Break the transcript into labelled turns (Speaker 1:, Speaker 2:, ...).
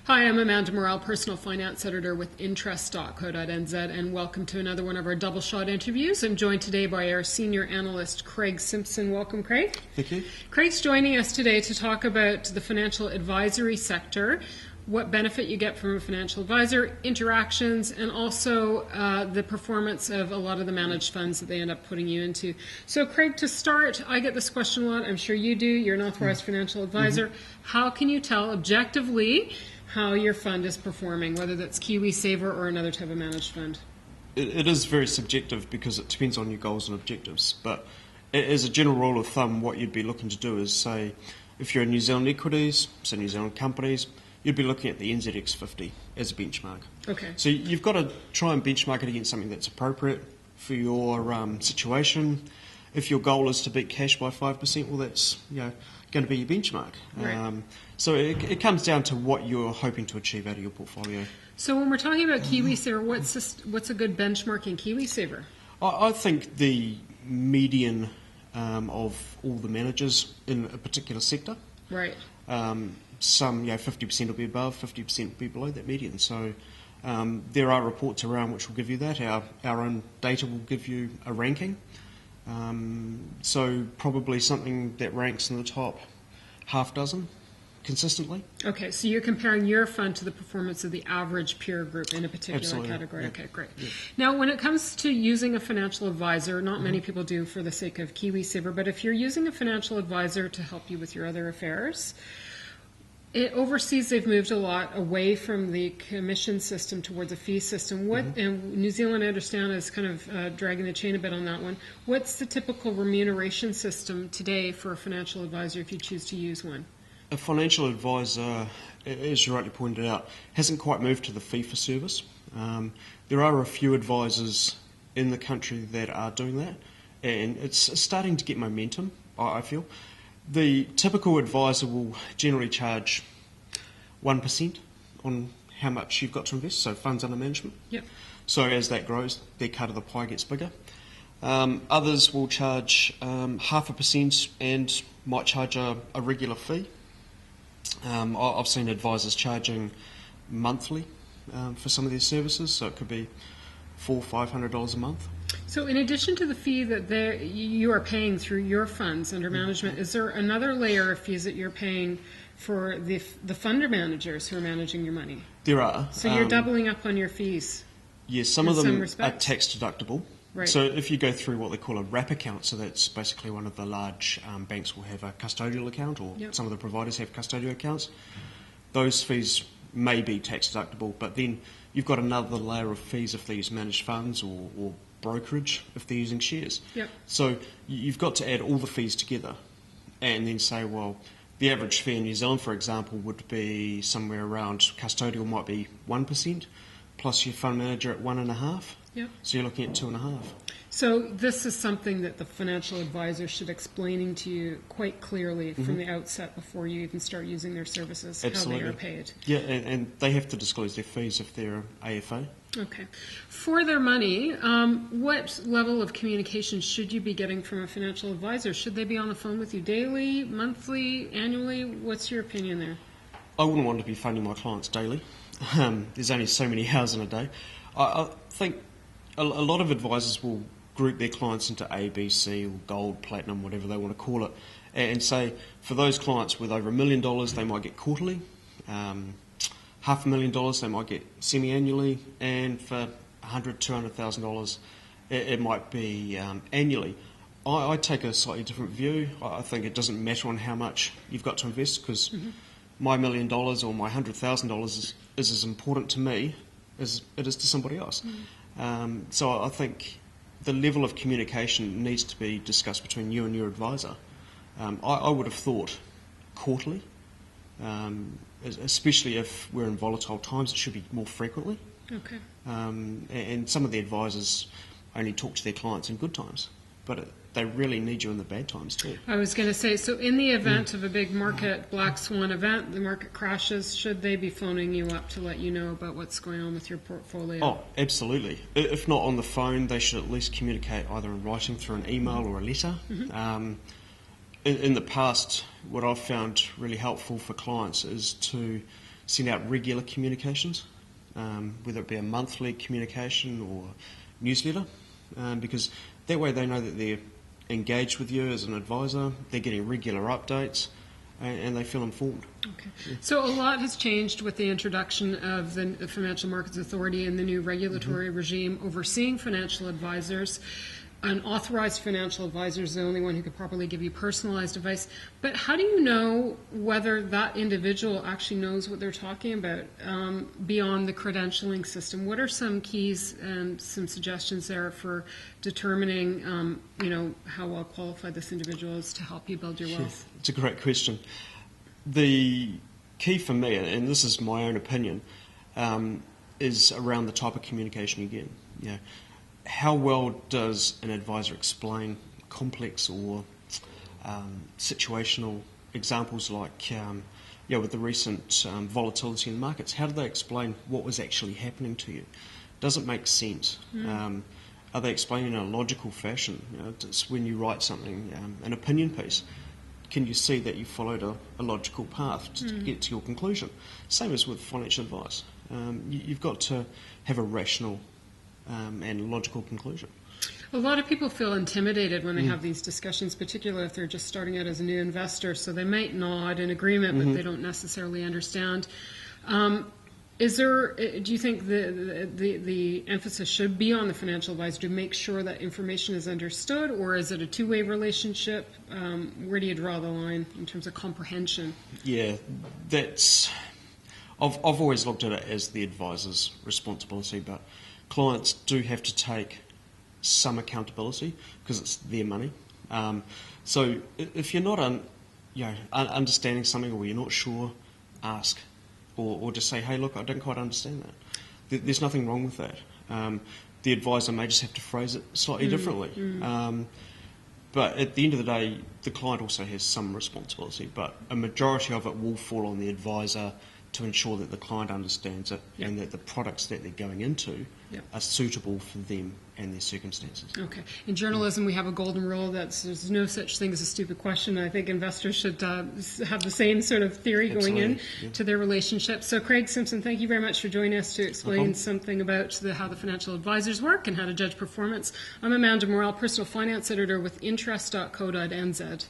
Speaker 1: Hi, I'm Amanda Morrall, Personal Finance Editor with Interest.co.nz, and welcome to another one of our double shot interviews. I'm joined today by our Senior Analyst, Craig Simpson. Welcome, Craig.
Speaker 2: Thank you.
Speaker 1: Craig's joining us today to talk about the financial advisory sector, what benefit you get from a financial advisor, interactions, and also the performance of a lot of the managed funds that they end up putting you into. So, Craig, to start, I get this question a lot. I'm sure you do. You're an authorized financial advisor. How can you tell objectively how your fund is performing, whether that's KiwiSaver or another type of managed fund?
Speaker 2: It is very subjective because it depends on your goals and objectives. But as a general rule of thumb, what you'd be looking to do is, say, if you're in New Zealand equities, so New Zealand companies, you'd be looking at the NZX 50 as a benchmark.
Speaker 1: Okay.
Speaker 2: So you've got to try and benchmark it against something that's appropriate for your situation. If your goal is to beat cash by 5%, well, that's going to be your benchmark.
Speaker 1: Right.
Speaker 2: So it comes down to what you're hoping to achieve out of your portfolio.
Speaker 1: So when we're talking about KiwiSaver, what's a good benchmark in KiwiSaver?
Speaker 2: I think the median of all the managers in a particular sector.
Speaker 1: Right.
Speaker 2: Some 50% will be above, 50% will be below that median. So there are reports around which will give you that. Our own data will give you a ranking. So probably something that ranks in the top half dozen consistently.
Speaker 1: Okay, so you're comparing your fund to the performance of the average peer group in a particular
Speaker 2: Absolutely.
Speaker 1: category.
Speaker 2: Yeah.
Speaker 1: Okay, great.
Speaker 2: Yeah.
Speaker 1: Now, when it comes to using a financial advisor, not many people do for the sake of KiwiSaver, but if you're using a financial advisor to help you with your other affairs, overseas, they've moved a lot away from the commission system towards a fee system. And New Zealand, I understand, is kind of dragging the chain a bit on that one. What's the typical remuneration system today for a financial advisor if you choose to use one?
Speaker 2: A financial advisor, as you rightly pointed out, hasn't quite moved to the fee for service. There are a few advisors in the country that are doing that, and it's starting to get momentum, I feel. The typical advisor will generally charge 1% on how much you've got to invest, so funds under management.
Speaker 1: Yep.
Speaker 2: So as that grows, their cut of the pie gets bigger. Others will charge 0.5% and might charge a regular fee. I've seen advisors charging monthly for some of their services, so it could be $400-500 a month.
Speaker 1: So in addition to the fee that you are paying through your funds under management, is there another layer of fees that you're paying for the funder managers who are managing your money?
Speaker 2: There are.
Speaker 1: So you're doubling up on your fees?
Speaker 2: Yes, some of them are tax deductible.
Speaker 1: Right.
Speaker 2: So if you go through what they call a wrap account, so that's basically one of the large banks will have a custodial account, or some of the providers have custodial accounts. Those fees may be tax deductible, but then you've got another layer of fees if they use managed funds or brokerage if they're using shares.
Speaker 1: Yep.
Speaker 2: So you've got to add all the fees together and then say, well, the average fee in New Zealand, for example, would be somewhere around, custodial might be 1%, plus your fund manager at 1.5%.
Speaker 1: Yep.
Speaker 2: So you're looking at 2.5%.
Speaker 1: So this is something that the financial advisor should explaining to you quite clearly from the outset before you even start using their services,
Speaker 2: Absolutely.
Speaker 1: how they are paid.
Speaker 2: Yeah, and they have to disclose their fees if they're AFA.
Speaker 1: Okay. For their money, what level of communication should you be getting from a financial advisor? Should they be on the phone with you daily, monthly, annually? What's your opinion there?
Speaker 2: I wouldn't want to be phoning my clients daily. There's only so many hours in a day. I think a lot of advisors will group their clients into A, B, C, or gold, platinum, whatever they want to call it, and say for those clients with over $1 million, they might get quarterly. $500,000 they might get semi-annually, and for $100,000-200,000 it might be annually. I take a slightly different view. I think it doesn't matter on how much you've got to invest, because my $1 million or my $100,000 is as important to me as it is to somebody else. So I think the level of communication needs to be discussed between you and your advisor. I would have thought quarterly. Especially if we're in volatile times, it should be more frequently.
Speaker 1: Okay.
Speaker 2: And some of the advisors only talk to their clients in good times, but they really need you in the bad times too.
Speaker 1: I was going to say, so in the event of a big market black swan event, the market crashes, should they be phoning you up to let you know about what's going on with your portfolio?
Speaker 2: Oh, absolutely. If not on the phone, they should at least communicate either in writing through an email or a letter. In the past, what I've found really helpful for clients is to send out regular communications, whether it be a monthly communication or newsletter, because that way they know that they're engaged with you as an advisor, they're getting regular updates, and they feel informed.
Speaker 1: Okay. So a lot has changed with the introduction of the Financial Markets Authority and the new regulatory regime overseeing financial advisors. An authorized financial advisor is the only one who could properly give you personalized advice. But how do you know whether that individual actually knows what they're talking about beyond the credentialing system? What are some keys and some suggestions there for determining, how well qualified this individual is to help you build your wealth?
Speaker 2: It's a great question. The key for me, and this is my own opinion, is around the type of communication you get. How well does an advisor explain complex or situational examples like, with the recent volatility in the markets? How do they explain what was actually happening to you? Does it make sense? Are they explaining in a logical fashion? When you write something, an opinion piece, can you see that you followed a logical path to get to your conclusion? Same as with financial advice. You've got to have a rational and logical conclusion.
Speaker 1: A lot of people feel intimidated when they have these discussions, particularly if they're just starting out as a new investor. So they might nod in agreement, but they don't necessarily understand. Do you think the emphasis should be on the financial advisor to make sure that information is understood, or is it a two-way relationship? Where do you draw the line in terms of comprehension?
Speaker 2: Yeah, I've always looked at it as the advisor's responsibility, but clients do have to take some accountability because it's their money. So if you're not understanding something, or you're not sure, ask, or just say, hey, look, I don't quite understand that. There's nothing wrong with that. The advisor may just have to phrase it slightly differently. But at the end of the day, the client also has some responsibility, but a majority of it will fall on the advisor to ensure that the client understands it and that the products that they're going into are suitable for them and their circumstances.
Speaker 1: Okay. In journalism, we have a golden rule that there's no such thing as a stupid question. I think investors should have the same sort of theory going in to their relationship. So, Craig Simpson, thank you very much for joining us to explain something about how the financial advisors work and how to judge performance. I'm Amanda Morrall, Personal Finance Editor with interest.co.nz.